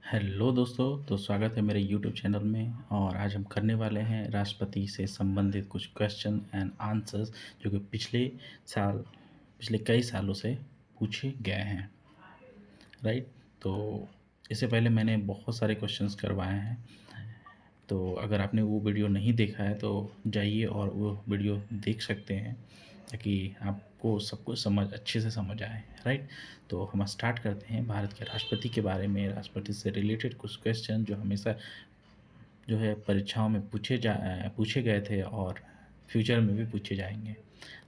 Hello दोस्तों, तो स्वागत है मेरे यूट्यूब चैनल में। और आज हम करने वाले हैं राष्ट्रपति से संबंधित कुछ क्वेश्चन एंड आंसर्स जो कि पिछले कई सालों से पूछे गए हैं, राइट। तो इससे पहले मैंने बहुत सारे क्वेश्चंस करवाए हैं, तो अगर आपने वो वीडियो नहीं देखा है तो जाइए और वो वीडियो देख सकते हैं ताकि आपको सब कुछ अच्छे से समझ आए, राइट। तो हम स्टार्ट करते हैं भारत के राष्ट्रपति के बारे में, राष्ट्रपति से रिलेटेड कुछ क्वेश्चन जो हमेशा जो है परीक्षाओं में पूछे गए थे और फ्यूचर में भी पूछे जाएंगे,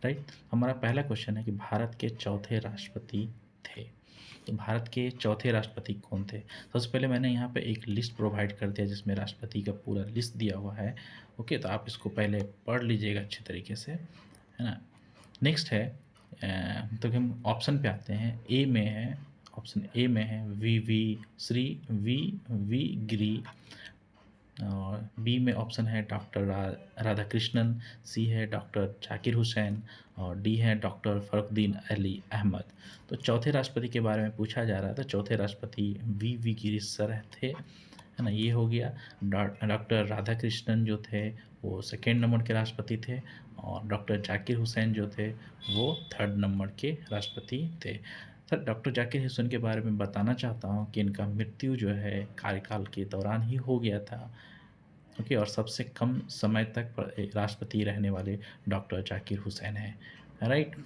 राइट। हमारा पहला क्वेश्चन है कि भारत के चौथे राष्ट्रपति थे। तो भारत के चौथे राष्ट्रपति कौन थे? सबसे पहले मैंने यहाँ पे एक लिस्ट प्रोवाइड कर दिया जिसमें राष्ट्रपति का पूरा लिस्ट दिया हुआ है। ओके, तो आप इसको पहले पढ़ लीजिएगा अच्छे तरीके से, है ना। नेक्स्ट है तो हम ऑप्शन पे आते हैं। ऑप्शन ए में है वी गिरी, और बी में ऑप्शन है डॉक्टर राधाकृष्णन, सी है डॉक्टर जाकिर हुसैन, और डी है डॉक्टर फरुखुद्दीन अली अहमद। तो चौथे राष्ट्रपति के बारे में पूछा जा रहा था। थे राष्ट्रपति वी गिरी सर थे, है ना। ये हो गया। डॉक्टर राधाकृष्णन जो थे वो सेकेंड नंबर के राष्ट्रपति थे, और डॉक्टर जाकिर हुसैन जो थे वो थर्ड नंबर के राष्ट्रपति थे। सर, डॉक्टर जाकिर हुसैन के बारे में बताना चाहता हूँ कि इनका मृत्यु जो है कार्यकाल के दौरान ही हो गया था। ओके, और सबसे कम समय तक राष्ट्रपति रहने वाले डॉक्टर जाकिर हुसैन हैं, राइट।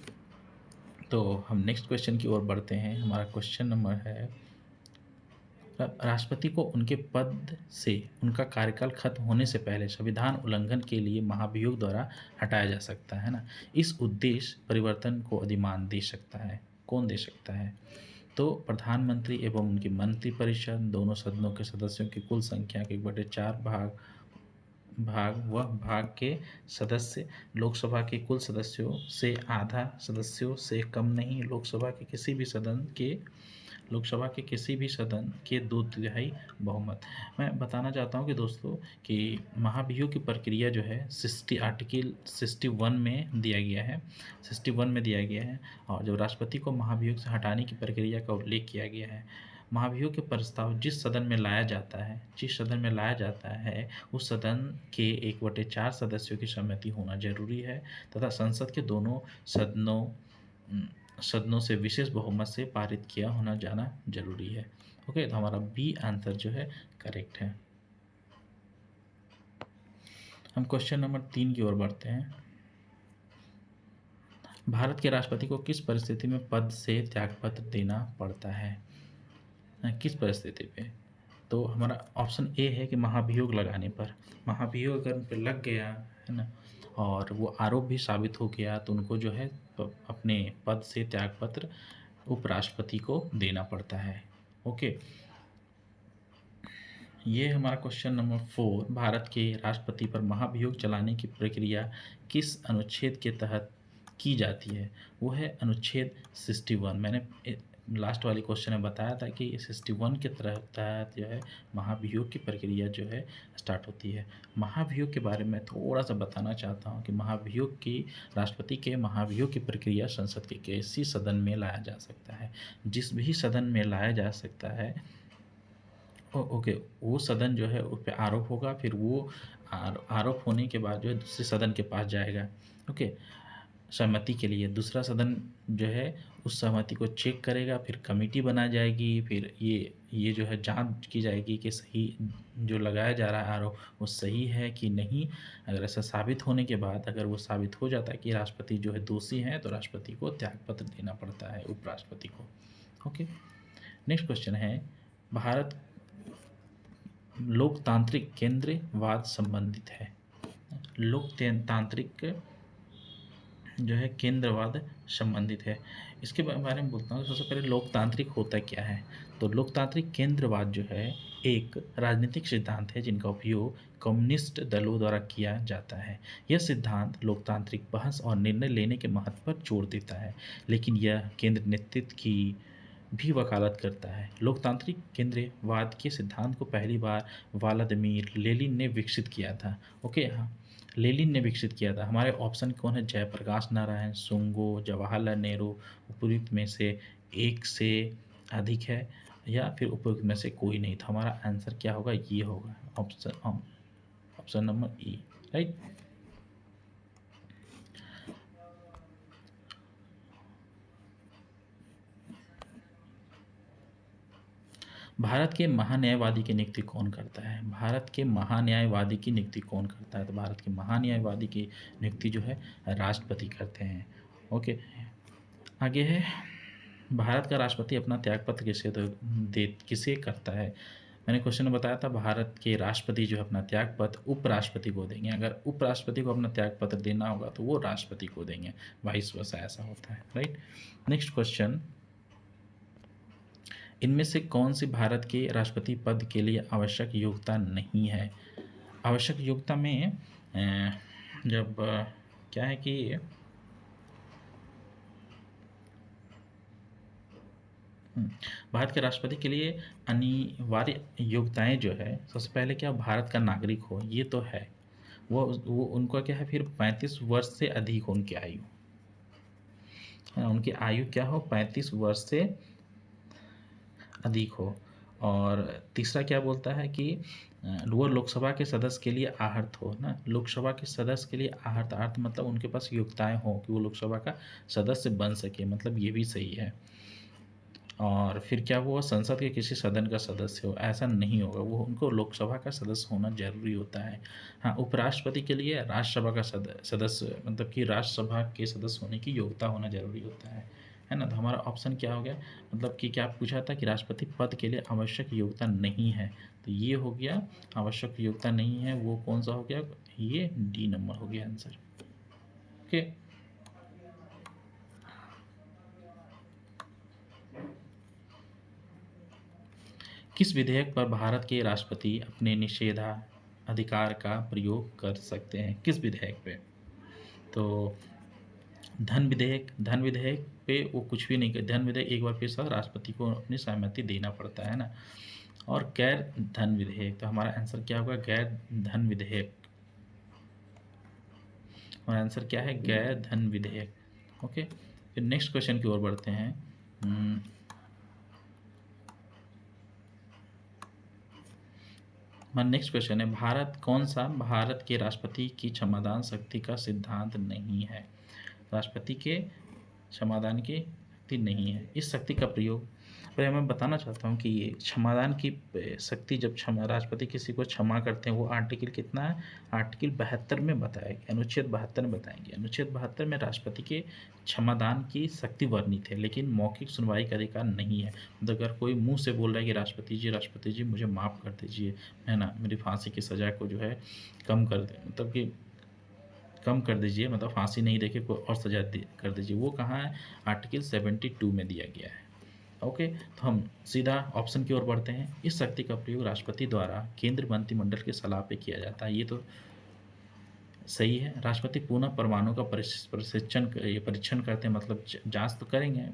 तो हम नेक्स्ट क्वेश्चन की ओर बढ़ते हैं। हमारा क्वेश्चन नंबर है, राष्ट्रपति को उनके पद से उनका कार्यकाल खत्म होने से पहले संविधान उल्लंघन के लिए महाभियोग द्वारा हटाया जा सकता है ना। इस उद्देश्य परिवर्तन को अधिमान दे सकता है, कौन दे सकता है? तो प्रधानमंत्री एवं उनकी मंत्रिपरिषद, दोनों सदनों के सदस्यों की कुल संख्या के 1/4 भाग के सदस्य, लोकसभा के कुल सदस्यों से आधा, सदस्यों से कम नहीं, लोकसभा के किसी भी सदन के 2/3 बहुमत। मैं बताना चाहता हूँ कि दोस्तों कि महाभियोग की प्रक्रिया जो है आर्टिकल 61 में दिया गया है, 61 में दिया गया है। और जब राष्ट्रपति को महाभियोग से हटाने की प्रक्रिया का उल्लेख किया गया है, महाभियोग के प्रस्ताव जिस सदन में लाया जाता है उस सदन के 1/4 सदस्यों की सहमति होना जरूरी है, तथा संसद के दोनों सदनों से विशेष बहुमत से पारित किया होना जाना जरूरी है। ओके, तो हमारा बी आंसर जो है करेक्ट है। हम क्वेश्चन नंबर 3 की ओर बढ़ते हैं। भारत के राष्ट्रपति को किस परिस्थिति में पद से त्यागपत्र देना पड़ता है? किस परिस्थिति पे? तो हमारा ऑप्शन ए है कि महाभियोग लगाने पर। महाभियोग अगर उन पर लग गया, है ना, और वो आरोप भी साबित हो गया तो उनको जो है अपने पद से त्यागपत्र उपराष्ट्रपति को देना पड़ता है। ओके, ये हमारा क्वेश्चन नंबर 4। भारत के राष्ट्रपति पर महाभियोग चलाने की प्रक्रिया किस अनुच्छेद के तहत की जाती है? वो है अनुच्छेद 61। मैंने लास्ट वाले क्वेश्चन में बताया था कि 61 के तहत जो है महाभियोग की प्रक्रिया जो है स्टार्ट होती है। महाभियोग के बारे में थोड़ा सा बताना चाहता हूँ कि राष्ट्रपति के महाभियोग की प्रक्रिया संसद के किसी सदन में लाया जा सकता है। जिस भी सदन में लाया जा सकता है, ओके, वो सदन जो है उस पर आरोप होगा, फिर वो आरोप होने के बाद जो है दूसरे सदन के पास जाएगा, ओके, सहमति के लिए। दूसरा सदन जो है उस सहमति को चेक करेगा, फिर कमेटी बना जाएगी, फिर ये जो है जांच की जाएगी कि सही जो लगाया जा रहा है आरोप वो सही है कि नहीं। अगर ऐसा साबित होने के बाद अगर वो साबित हो जाता है कि राष्ट्रपति जो है दोषी हैं तो राष्ट्रपति को त्यागपत्र देना पड़ता है, उपराष्ट्रपति को। ओके, नेक्स्ट क्वेश्चन है, भारत लोकतांत्रिक केंद्रवाद संबंधित है। लोकतांत्रिक जो है केंद्रवाद संबंधित है। इसके बारे में बोलता हूँ। सबसे पहले लोकतांत्रिक होता क्या है? तो लोकतांत्रिक केंद्रवाद जो है एक राजनीतिक सिद्धांत है जिनका उपयोग कम्युनिस्ट दलों द्वारा किया जाता है। यह सिद्धांत लोकतांत्रिक बहस और निर्णय लेने के महत्व पर जोर देता है, लेकिन यह केंद्र नेतृत्व की भी वकालत करता है। लोकतांत्रिक केंद्रवाद के सिद्धांत को पहली बार व्लादिमीर लेनिन ने विकसित किया था। ओके, हाँ, लेनिन ने विकसित किया था। हमारे ऑप्शन कौन है? जयप्रकाश नारायण, सुंगो, जवाहरलाल नेहरू। उपयुक्त में से एक से अधिक है। या फिर उपयुक्त में से कोई नहीं। तो हमारा आंसर क्या होगा, ये होगा ऑप्शन नंबर ई, राइट। भारत के महान्यायवादी की नियुक्ति कौन करता है? भारत के महान्यायवादी की नियुक्ति कौन करता है? तो भारत के महान्यायवादी की नियुक्ति जो है राष्ट्रपति करते हैं। ओके, आगे है, भारत का राष्ट्रपति अपना त्यागपत्र किसे करता है? मैंने क्वेश्चन में बताया था भारत के राष्ट्रपति जो है अपना त्यागपत्र उपराष्ट्रपति को देंगे। अगर उपराष्ट्रपति को अपना त्यागपत्र देना होगा तो वो राष्ट्रपति को देंगे, वाइस वर्सा ऐसा होता है, राइट। नेक्स्ट क्वेश्चन, इनमें से कौन सी भारत के राष्ट्रपति पद के लिए आवश्यक योग्यता नहीं है? आवश्यक योग्यता में जब क्या है कि भारत के राष्ट्रपति के लिए अनिवार्य योग्यताएं जो है, सबसे पहले क्या भारत का नागरिक हो, ये तो है। वो उनका क्या है, फिर 35 वर्ष से अधिक हो उनकी आयु, है ना, उनकी आयु क्या हो, 35 वर्ष से अधिक हो। और तीसरा क्या बोलता है कि वो लोकसभा के सदस्य के लिए आहर्त हो ना, लोकसभा के सदस्य के लिए आहर्त मतलब उनके पास योग्यताएं हो कि वो लोकसभा का सदस्य बन सके, मतलब ये भी सही है। और फिर क्या वो संसद के किसी सदन का सदस्य हो, ऐसा नहीं होगा, वो उनको लोकसभा का सदस्य होना जरूरी होता है। हाँ, उपराष्ट्रपति के लिए राज्यसभा का सदस्य मतलब कि राज्यसभा के सदस्य होने की योग्यता होना जरूरी होता है ना। तो हमारा ऑप्शन क्या हो गया, मतलब कि क्या पूछा था कि राष्ट्रपति पद के लिए आवश्यक योग्यता नहीं है, तो ये हो गया आवश्यक योग्यता नहीं है, वो कौन सा हो गया, ये डी नंबर हो गया आंसर। ओके, किस विधेयक पर भारत के राष्ट्रपति अपने निषेधाधिकार का प्रयोग कर सकते हैं? किस विधेयक पे? तो धन विधेयक पे वो कुछ भी नहीं कर, धन विधेयक एक बार फिर से राष्ट्रपति को अपनी सहमति देना पड़ता है ना। और गैर धन विधेयक, तो हमारा आंसर क्या होगा, गैर धन विधेयक। और आंसर क्या है, गैर धन विधेयक। ओके, फिर नेक्स्ट क्वेश्चन की ओर बढ़ते हैं। हमारा नेक्स्ट क्वेश्चन है, कौन सा भारत के राष्ट्रपति की क्षमादान शक्ति का सिद्धांत नहीं है? राष्ट्रपति के क्षमादान की शक्ति नहीं है। इस शक्ति का प्रयोग, पर मैं बताना चाहता हूँ कि ये क्षमादान की शक्ति, जब राष्ट्रपति किसी को क्षमा करते हैं, वो आर्टिकल कितना है, आर्टिकल 72 में बताया गया, अनुच्छेद 72 में बताएंगे। अनुच्छेद 72 में राष्ट्रपति के क्षमादान की शक्ति वर्णित है, लेकिन मौखिक सुनवाई का अधिकार नहीं है। मतलब अगर कोई मुंह से बोल रहा है कि राष्ट्रपति जी मुझे माफ़ कर दीजिए, है ना, मेरी फांसी की सज़ा को जो है कम कर दे, मतलब कि कम कर दीजिए, मतलब फांसी नहीं देके कोई और सजा कर दीजिए, वो कहाँ है, आर्टिकल 72 में दिया गया है। ओके, तो हम सीधा ऑप्शन की ओर बढ़ते हैं। इस शक्ति का प्रयोग राष्ट्रपति द्वारा केंद्रीय मंत्रिमंडल की सलाह पे किया जाता है, ये तो सही है। राष्ट्रपति पुनः परमाणु का परीक्षण करते हैं, मतलब जांच तो करेंगे।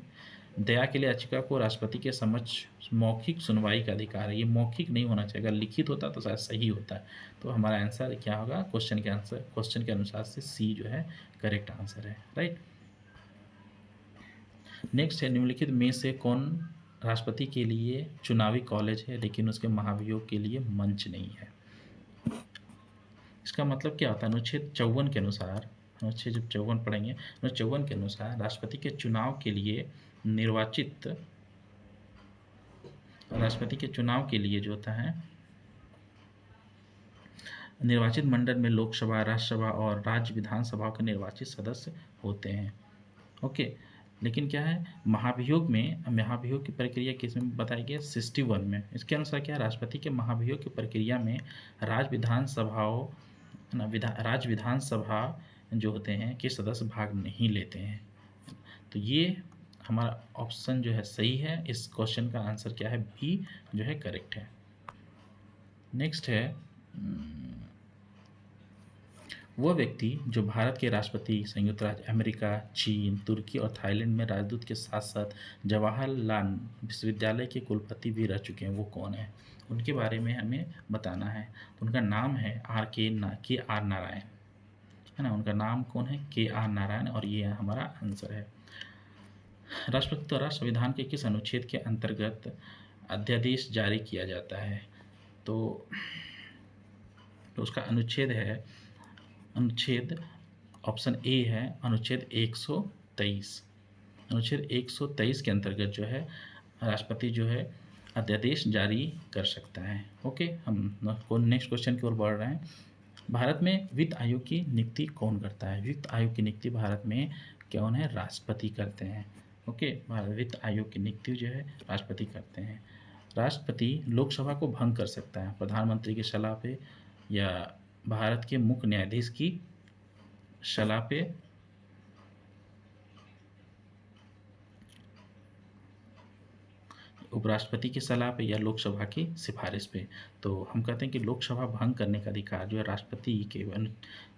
दया के लिए याचिका को राष्ट्रपति के समक्ष मौखिक सुनवाई का अधिकार है, ये मौखिक नहीं होना चाहिए, अगर लिखित होता तो शायद सही होता है। तो हमारा आंसर क्या होगा, क्वेश्चन के अनुसार से सी जो है करेक्ट आंसर है, राइट। नेक्स्ट है, निम्नलिखित में से कौन राष्ट्रपति के लिए चुनावी कॉलेज है लेकिन उसके महाभियोग के लिए मंच नहीं है? इसका मतलब क्या होता है, अनुच्छेद 54 के अनुसार, अनुच्छेद जब 54 पढ़ेंगे, अनुच्छेद 54 के अनुसार राष्ट्रपति के चुनाव के लिए जो होता है, निर्वाचित मंडल में लोकसभा, राज्यसभा और राज्य विधानसभा के निर्वाचित सदस्य होते हैं। ओके, लेकिन क्या है, महाभियोग की प्रक्रिया किस में बताई गई, 61 में। इसके अनुसार क्या है, राष्ट्रपति के महाभियोग की प्रक्रिया में राज्य विधानसभा जो होते हैं कि सदस्य भाग नहीं लेते हैं। तो ये हमारा ऑप्शन जो है सही है, इस क्वेश्चन का आंसर क्या है, बी जो है करेक्ट है। नेक्स्ट है, वह व्यक्ति जो भारत के राष्ट्रपति संयुक्त राज्य अमेरिका, चीन, तुर्की और थाईलैंड में राजदूत के साथ साथ जवाहरलाल विश्वविद्यालय के कुलपति भी रह चुके हैं, वो कौन है? उनके बारे में हमें बताना है। तो उनका नाम है के आर नारायण, है ना, उनका नाम कौन है, के आर नारायण, और ये हमारा आंसर है। राष्ट्रपति द्वारा संविधान के किस अनुच्छेद के अंतर्गत अध्यादेश जारी किया जाता है। तो उसका अनुच्छेद है, अनुच्छेद ऑप्शन ए है अनुच्छेद 123। अनुच्छेद 123 के अंतर्गत जो है राष्ट्रपति जो है अध्यादेश जारी कर सकता है। ओके, हम नेक्स्ट क्वेश्चन की ओर बढ़ रहे हैं। भारत में वित्त आयोग की नियुक्ति कौन करता है? वित्त आयोग की नियुक्ति भारत में कौन है? राष्ट्रपति करते हैं। ओके, भारत वित्त आयोग की नियुक्ति जो है राष्ट्रपति करते हैं। राष्ट्रपति लोकसभा को भंग कर सकता है प्रधानमंत्री की सलाह पे या भारत के मुख्य न्यायाधीश की सलाह पे, उपराष्ट्रपति की सलाह पे या लोकसभा की सिफारिश पे। तो हम कहते हैं कि लोकसभा भंग करने का अधिकार जो है राष्ट्रपति के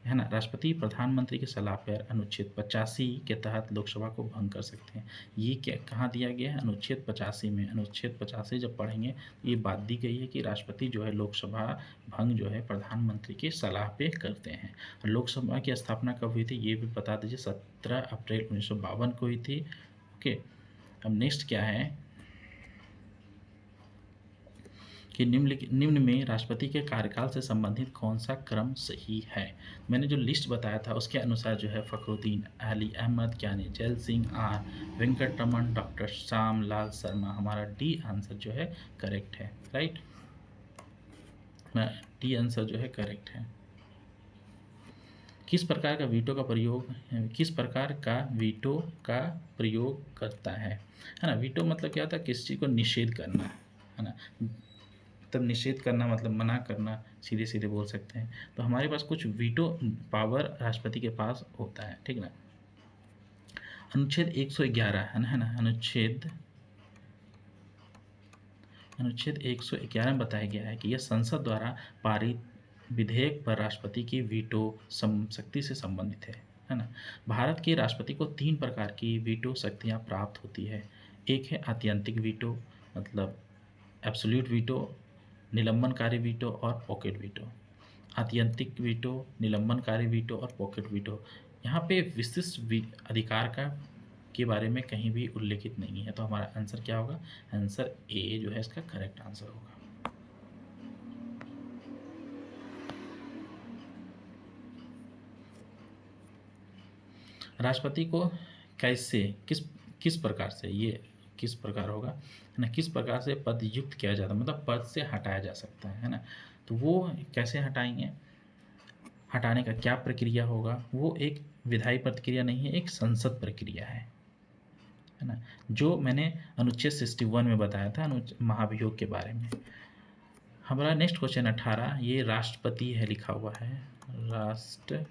है ना, राष्ट्रपति प्रधानमंत्री की सलाह पर अनुच्छेद 85 के तहत लोकसभा को भंग कर सकते हैं। ये क्या कहाँ दिया गया है? अनुच्छेद 85 में। अनुच्छेद 85 जब पढ़ेंगे तो ये बात दी गई है कि राष्ट्रपति जो है लोकसभा भंग जो है प्रधानमंत्री की सलाह पे करते हैं। लोकसभा की स्थापना कब हुई थी ये भी बता दीजिए। 17 अप्रैल 1952 को हुई थी। ओके, अब नेक्स्ट क्या है कि निम्न में राष्ट्रपति के कार्यकाल से संबंधित कौन सा क्रम सही है? मैंने जो लिस्ट बताया था उसके अनुसार जो है फखरुद्दीन, अली अहमद, ज्ञानी जैल सिंह, आर वेंकटरमन, डॉक्टर श्याम लाल शर्मा। हमारा डी आंसर जो है करेक्ट है। राइट, डी आंसर जो है करेक्ट है। किस प्रकार का वीटो का प्रयोग करता है ना? वीटो मतलब क्या होता है? किसी चीज़ को निषेध करना, है ना। तब निषेध करना मतलब मना करना, सीधे सीधे बोल सकते हैं। तो हमारे पास कुछ वीटो पावर राष्ट्रपति के पास होता है, ठीक ना। अनुच्छेद 111 है ना, अनुच्छेद 111 में बताया गया है कि यह संसद द्वारा पारित विधेयक पर राष्ट्रपति की वीटो शक्ति से संबंधित है ना। भारत के राष्ट्रपति को 3 प्रकार की वीटो शक्तियाँ प्राप्त होती है। एक है आत्यंतिक वीटो मतलब एब्सोल्यूट वीटो, निलंबनकारी वीटो और पॉकेट वीटो। आत्यंतिक वीटो, निलंबनकारी वीटो और पॉकेट वीटो। यहाँ पे विशिष्ट अधिकार का के बारे में कहीं भी उल्लेखित नहीं है। तो हमारा आंसर क्या होगा? आंसर ए जो है इसका करेक्ट आंसर होगा। राष्ट्रपति को कैसे किस प्रकार से, ये किस प्रकार होगा है ना, किस प्रकार से पद युक्त किया जाता है मतलब पद से हटाया जा सकता है ना। तो वो कैसे हटाएंगे, हटाने का क्या प्रक्रिया होगा? वो एक विधायी प्रक्रिया नहीं है, एक संसद प्रक्रिया है ना, जो मैंने अनुच्छेद 61 में बताया था महाभियोग के बारे में। हमारा नेक्स्ट क्वेश्चन 18, ये राष्ट्रपति है लिखा हुआ है। राष्ट्रपति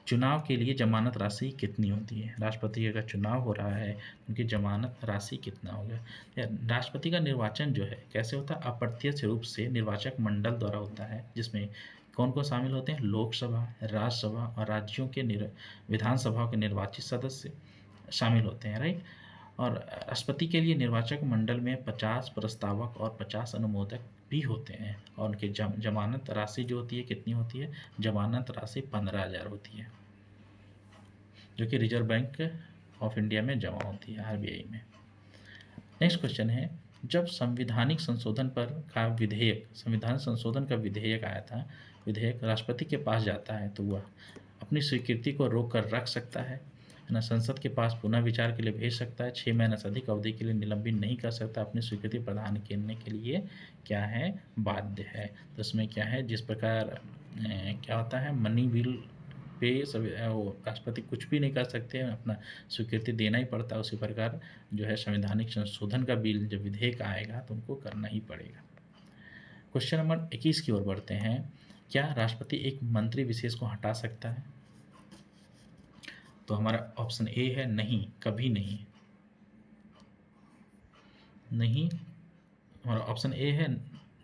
चुनाव के लिए जमानत राशि कितनी होती है? राष्ट्रपति का चुनाव हो रहा है, उनकी जमानत राशि कितना होगा? राष्ट्रपति का निर्वाचन जो है कैसे होता है? अप्रत्यक्ष रूप से निर्वाचक मंडल द्वारा होता है, जिसमें कौन कौन शामिल होते हैं? लोकसभा, राज्यसभा और राज्यों के विधानसभा के निर्वाचित सदस्य शामिल होते हैं। राइट, और राष्ट्रपति के लिए निर्वाचक मंडल में 50 प्रस्तावक और 50 अनुमोदक भी होते हैं। और उनकी जमानत राशि जो होती है कितनी होती है? जमानत राशि 15,000 होती है, जो कि रिजर्व बैंक ऑफ इंडिया में जमा होती है, RBI में। नेक्स्ट क्वेश्चन है, जब संवैधानिक संशोधन संविधान संशोधन का विधेयक आया था, विधेयक राष्ट्रपति के पास जाता है तो वह अपनी स्वीकृति को रोक कर रख सकता है ना, संसद के पास पुनः विचार के लिए भेज सकता है, 6 महीने से अधिक अवधि के लिए निलंबित नहीं कर सकता, अपनी स्वीकृति प्रदान करने के लिए क्या है? बाध्य है। तो इसमें क्या है, जिस प्रकार क्या होता है मनी बिल पे राष्ट्रपति कुछ भी नहीं कर सकते हैं, अपना स्वीकृति देना ही पड़ता है, उसी प्रकार जो है संवैधानिक संशोधन का बिल जब विधेयक आएगा तो उनको करना ही पड़ेगा। क्वेश्चन नंबर 21 की ओर बढ़ते हैं। क्या राष्ट्रपति एक मंत्री विशेष को हटा सकता है? तो हमारा ऑप्शन ए है नहीं, कभी नहीं। नहीं, हमारा ऑप्शन ए है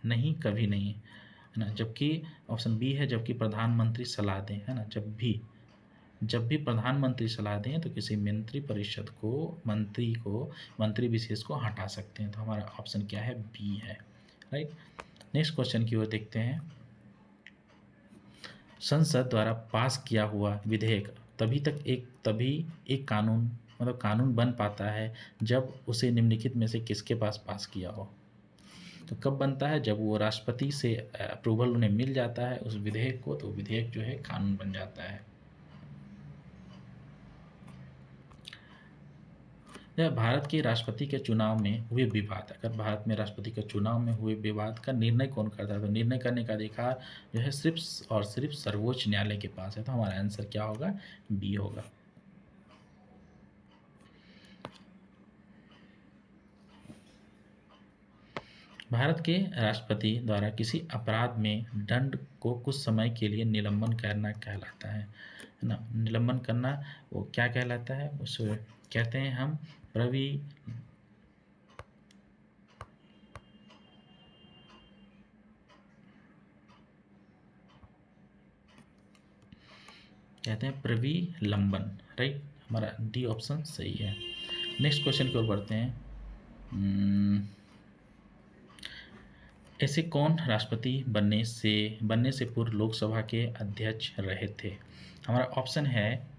नहीं, कभी नहीं, है ना। जबकि ऑप्शन बी है जबकि प्रधानमंत्री सलाह दें, है ना। जब भी प्रधानमंत्री सलाह दें तो किसी मंत्री परिषद को मंत्री विशेष को हटा सकते हैं। तो हमारा ऑप्शन क्या है? बी है। राइट, नेक्स्ट क्वेश्चन की ओर देखते हैं। संसद द्वारा पास किया हुआ विधेयक तभी एक कानून मतलब कानून बन पाता है जब उसे निम्नलिखित में से किसके पास किया हो। तो कब बनता है? जब वो राष्ट्रपति से अप्रूवल उन्हें मिल जाता है उस विधेयक को, तो विधेयक जो है कानून बन जाता है। यह भारत के राष्ट्रपति के चुनाव में हुए विवाद, अगर भारत में राष्ट्रपति के चुनाव में हुए विवाद का निर्णय कौन करता है? तो निर्णय करने का अधिकार जो है सिर्फ और सिर्फ सर्वोच्च न्यायालय के पास है। तो हमारा आंसर क्या होगा? बी होगा। भारत के राष्ट्रपति द्वारा किसी अपराध में दंड को कुछ समय के लिए निलंबन करना कहलाता है ना? निलंबन करना वो क्या कहलाता है? उसे कहते हैं हम प्रवि कहते हैं प्रविलंबन। राइट, हमारा डी ऑप्शन सही है। नेक्स्ट क्वेश्चन की ओर बढ़ते हैं। ऐसे कौन राष्ट्रपति बनने से पूर्व लोकसभा के अध्यक्ष रहे थे? हमारा ऑप्शन है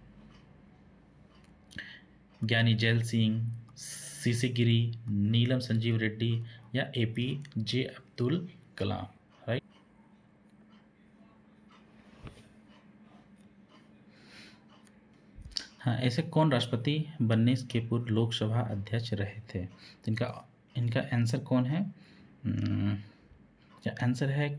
ज्ञानी जैल सिंह, सीसी गिरी, नीलम संजीव रेड्डी या APJ अब्दुल कलाम। राइट, हाँ, ऐसे कौन राष्ट्रपति बनने के पूर्व लोकसभा अध्यक्ष रहे थे? तो इनका आंसर कौन है? आंसर है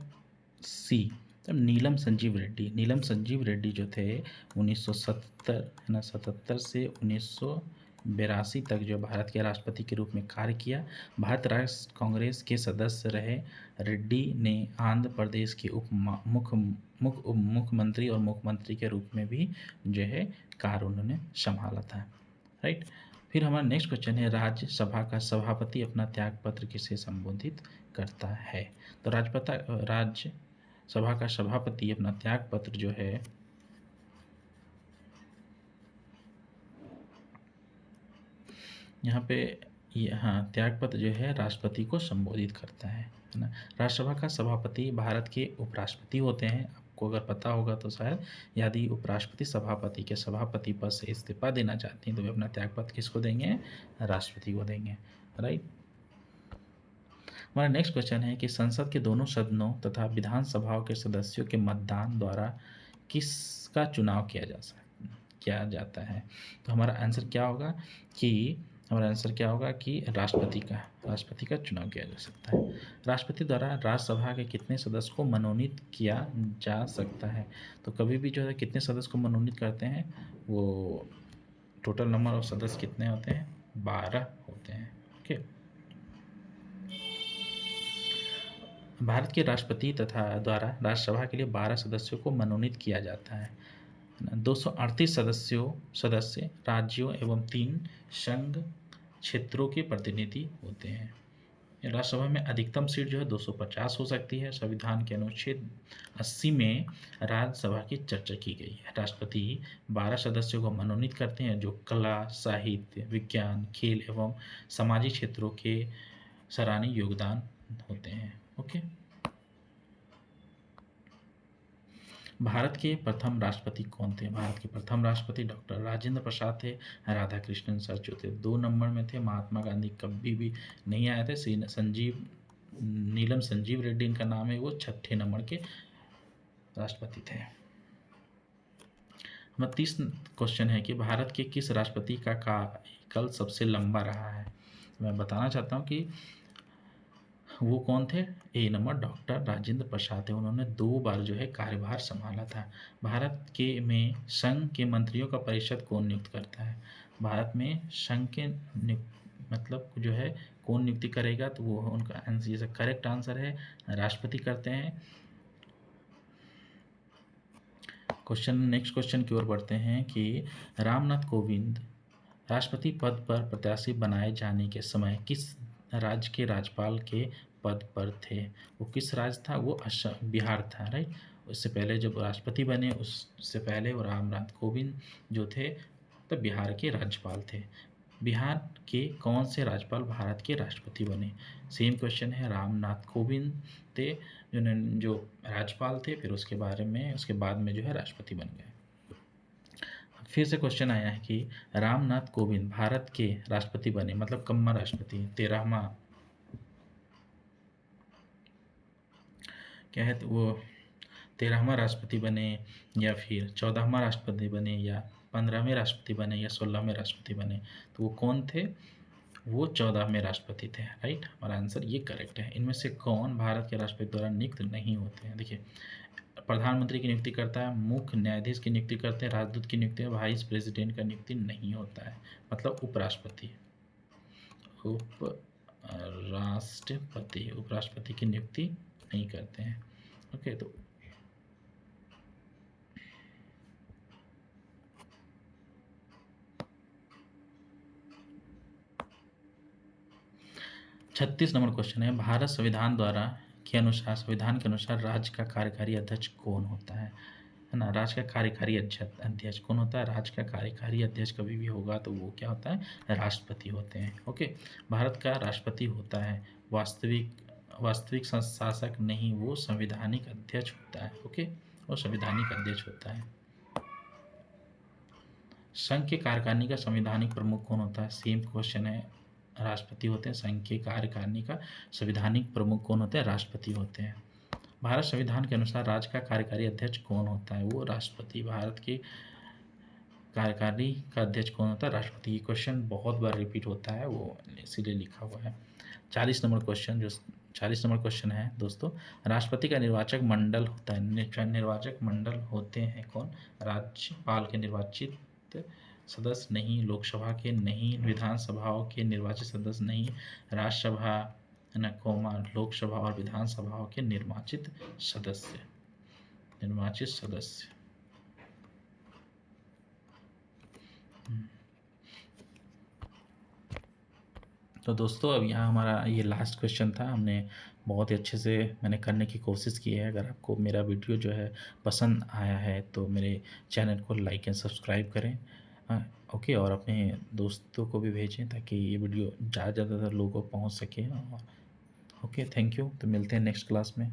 सी, तब नीलम संजीव रेड्डी। नीलम संजीव रेड्डी जो थे 1970 है ना, 77 से 1982 तक जो भारत के राष्ट्रपति के रूप में कार्य किया। भारत राष्ट्र कांग्रेस के सदस्य रहे। रेड्डी ने आंध्र प्रदेश के मुख्यमंत्री और मुख्यमंत्री के रूप में भी जो है कार्य उन्होंने संभाला था। राइट, फिर हमारा नेक्स्ट क्वेश्चन है राज्यसभा का सभापति अपना त्यागपत्र किसे संबोधित करता है? तो राज्यसभा का सभापति अपना त्यागपत्र जो है यहाँ पे हाँ, त्यागपत्र जो है राष्ट्रपति को संबोधित करता है ना। राज्यसभा का सभापति भारत के उपराष्ट्रपति होते हैं। आपको अगर पता होगा तो शायद, यदि उपराष्ट्रपति सभापति के सभापति पद से इस्तीफा देना चाहते हैं तो वे अपना त्यागपत्र किसको देंगे? राष्ट्रपति को देंगे। राइट, हमारा नेक्स्ट क्वेश्चन है कि संसद के दोनों सदनों तथा विधानसभाओं के सदस्यों के मतदान द्वारा किसका चुनाव किया जाता है? तो हमारा आंसर क्या होगा कि राष्ट्रपति का चुनाव किया जा सकता है। राष्ट्रपति द्वारा राज्यसभा के कितने सदस्य को मनोनीत किया जा सकता है? तो कभी भी जो है कितने सदस्य को मनोनीत करते हैं, वो टोटल नंबर ऑफ सदस्य कितने होते हैं? 12 होते हैं। ओके, भारत के राष्ट्रपति तथा द्वारा राज्यसभा के लिए 12 सदस्यों को मनोनीत किया जाता है। 238 सदस्य राज्यों एवं 3 संघ क्षेत्रों के प्रतिनिधि होते हैं। राज्यसभा में अधिकतम सीट जो है 250 हो सकती है। संविधान के अनुच्छेद 80 में राज्यसभा की चर्चा की गई है। राष्ट्रपति 12 सदस्यों को मनोनीत करते हैं जो कला, साहित्य, विज्ञान, खेल एवं सामाजिक क्षेत्रों के सराहनीय योगदान होते हैं। ओके, भारत के प्रथम राष्ट्रपति कौन थे? भारत के प्रथम राष्ट्रपति डॉक्टर राजेंद्र प्रसाद थे। राधा कृष्णन सर जो थे 2 नंबर में थे। महात्मा गांधी कभी भी नहीं आए थे। नीलम संजीव रेड्डी इनका नाम है, वो 6ठे नंबर के राष्ट्रपति थे। हमारा 30 क्वेश्चन है कि भारत के किस राष्ट्रपति का कार्यकाल सबसे लंबा रहा है? मैं बताना चाहता हूँ कि वो कौन थे? ए नंबर डॉक्टर राजेंद्र प्रसाद थे। उन्होंने 2 बार जो है कार्यभार संभाला था। भारत के में संघ के मंत्रियों का परिषद कौन नियुक्त करता है? भारत में संघ के मतलब जो है कौन नियुक्ति करेगा? तो वो उनका आंसर, करेक्ट आंसर है राष्ट्रपति करते हैं। नेक्स्ट क्वेश्चन की ओर बढ़ते हैं कि रामनाथ कोविंद राष्ट्रपति पद पर प्रत्याशी बनाए जाने के समय किस राज्य के राज्यपाल के पद पर थे? वो किस राज्य था? वो बिहार था। राइट, उससे पहले जब राष्ट्रपति बने उससे पहले वो रामनाथ कोविंद जो थे तो बिहार के राज्यपाल थे। बिहार के कौन से राज्यपाल भारत के राष्ट्रपति बने? सेम क्वेश्चन है। रामनाथ कोविंद थे जो राज्यपाल थे, फिर उसके बाद में जो है राष्ट्रपति बन गए। फिर से क्वेश्चन आया है कि रामनाथ कोविंद भारत के राष्ट्रपति बने, मतलब कम्मा राष्ट्रपति, 13वां क्या है, तो वो 13वां राष्ट्रपति बने या फिर 14वां राष्ट्रपति बने या 15वें राष्ट्रपति बने या 16वें राष्ट्रपति बने, तो वो कौन थे? वो 14वें राष्ट्रपति थे। राइट, हमारा आंसर ये करेक्ट है। इनमें से कौन भारत के राष्ट्रपति द्वारा नियुक्त नहीं होते हैं? देखिए, प्रधानमंत्री की नियुक्ति करता है, मुख्य न्यायाधीश की नियुक्ति करते हैं, राजदूत की नियुक्ति, वाइस प्रेसिडेंट का नियुक्ति नहीं होता है, मतलब उपराष्ट्रपति, उपराष्ट्रपति की नियुक्ति नहीं करते हैं। ओके, तो 36 नंबर क्वेश्चन है, भारत संविधान द्वारा के अनुसार, संविधान के अनुसार राज्य का कार्यकारी अध्यक्ष कौन होता है ना? राज्य का कार्यकारी अध्यक्ष कौन होता है? राज्य का कार्यकारी अध्यक्ष कभी भी होगा तो वो क्या होता है? राष्ट्रपति होते हैं। ओके, भारत का राष्ट्रपति होता है, वास्तविक शासक नहीं, वो संवैधानिक अध्यक्ष होता है। ओके, वो संवैधानिक अध्यक्ष होता है। संघ के कार्यकारिणी का संवैधानिक प्रमुख कौन होता है? सेम क्वेश्चन है, राष्ट्रपति होते हैं। संघ के कार्यकारिणी का संवैधानिक प्रमुख कौन होते हैं? राष्ट्रपति होते हैं। भारत संविधान के अनुसार राज्य का कार्यकारी अध्यक्ष कौन होता है? वो राष्ट्रपति। भारत के कार्यकारी का अध्यक्ष कौन होता है? राष्ट्रपति। ये क्वेश्चन बहुत बार रिपीट होता है, वो इसीलिए लिखा हुआ है। 40 नंबर क्वेश्चन है दोस्तों, राष्ट्रपति का निर्वाचक मंडल होता है, निर्वाचक मंडल होते हैं कौन? राज्यपाल के निर्वाचित सदस्य नहीं, लोकसभा के नहीं, विधानसभाओं के निर्वाचित सदस्य नहीं, राज्यसभा लोकसभा और विधानसभाओं के निर्वाचित सदस्य। तो दोस्तों, अब यहाँ हमारा ये लास्ट क्वेश्चन था, हमने बहुत ही अच्छे से मैंने करने की कोशिश की है। अगर आपको मेरा वीडियो जो है पसंद आया है तो मेरे चैनल को लाइक एंड सब्सक्राइब करें। ओके, और अपने दोस्तों को भी भेजें ताकि ये वीडियो ज़्यादा लोगों को पहुँच सके। और ओके, थैंक यू। तो मिलते हैं नेक्स्ट क्लास में।